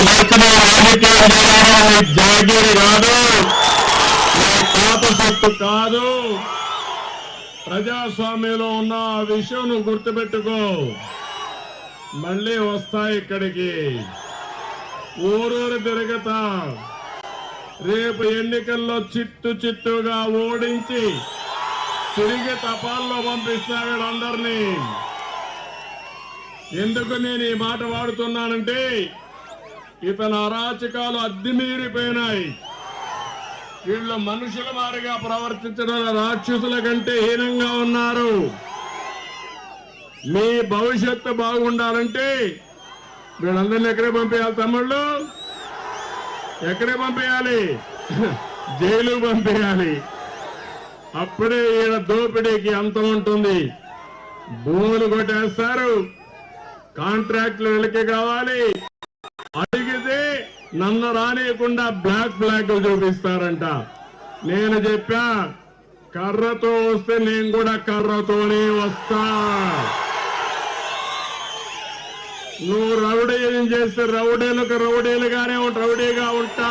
వచ్చిన రాజకీయం చేయాలని జాగీరు కాదు, పాత సొత్తు కాదు. ప్రజాస్వామ్యంలో ఉన్న ఆ విషయం నువ్వు గుర్తుపెట్టుకో. మళ్ళీ వస్తాయి ఇక్కడికి, ఊరూరు తిరగతా. రేపు ఎన్నికల్లో చిత్తుగా ఓడించి తిరిగి తపాల్లో పంపిస్తా వీళ్ళందరినీ. ఎందుకు నేను ఈ మాట వాడుతున్నానంటే, ఇతని అరాచకాలు అద్దిమీరిపోయినాయి. వీళ్ళు మనుషుల మారిగా ప్రవర్తించడం రాక్షసుల కంటే హీనంగా ఉన్నారు. మీ భవిష్యత్తు బాగుండాలంటే వీళ్ళందరినీ ఎక్కడే పంపించాలి తమ్ముళ్ళు? ఎక్కడే పంపించాలి? జైలు పంపించాలి. అప్పుడే ఈయన దోపిడీకి అంతం ఉంటుంది. భూములు కొట్టేస్తారు, కాంట్రాక్టులు వీళ్ళకి కావాలి. అడిగితే నన్ను రానియకుండా బ్లాక్ చూపిస్తారంట. నేను చెప్పా, కర్రతో వస్తే నేను కూడా కర్రతోనే వస్తా. నువ్వు రౌడీలు చేస్తే రౌడీలకు రౌడీలుగానే రౌడీగా ఉంటా,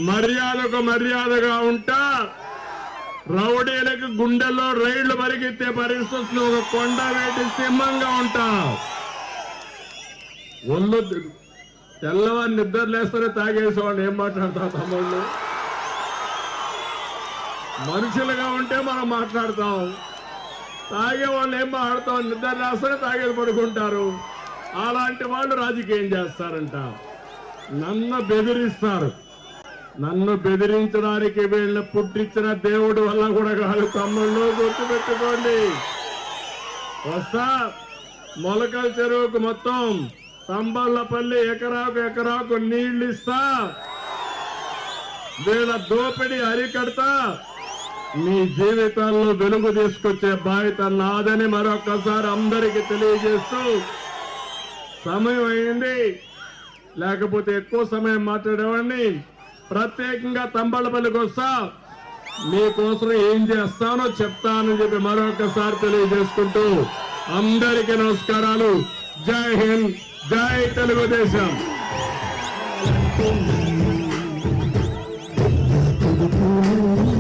మర్యాదకు మర్యాదగా ఉంటా. రౌడీలకు గుండెల్లో రైళ్లు పరిగెత్తే పరిస్థితి ఒక కొండ వేటి సింహంగా ఉంటా. ఒళ్ళు తెల్లవారు నిద్ర లేస్తేనే తాగేసేవాళ్ళు. ఏం మాట్లాడతావు తమ్ముళ్ళు? మనుషులుగా ఉంటే మనం మాట్లాడతాం, తాగే వాళ్ళు ఏం మాట్లాడతాం? నిద్ర లేస్తేనే తాగేది పడుకుంటారు. అలాంటి వాళ్ళు రాజకీయం చేస్తారంట. నన్ను బెదిరిస్తారు. నన్ను బెదిరించడానికి వీళ్ళని పుట్టించిన దేవుడు వల్ల కూడా కాదు తమ్ముళ్ళు, గుర్తుపెట్టుకోండి. వస్తా, మొలకల చెరువుకు మొత్తం తంబళ్లపల్లి ఎకరాకు నీళ్లు ఇస్తా. వీళ్ళ దోపిడీ అరికడతా. మీ జీవితాల్లో వెలుగు తీసుకొచ్చే బాధ్యత నాదని మరొకసారి అందరికీ తెలియజేస్తూ, సమయం అయింది, లేకపోతే ఎక్కువ సమయం మాట్లాడేవాడిని. ప్రత్యేకంగా తంబళ్లపల్లికి వస్తా, మీకోసం ఏం చేస్తానో చెప్తానని చెప్పి మరొకసారి తెలియజేసుకుంటూ అందరికీ నమస్కారాలు. జై హింద్, జై తెలుగుదేశం. Oh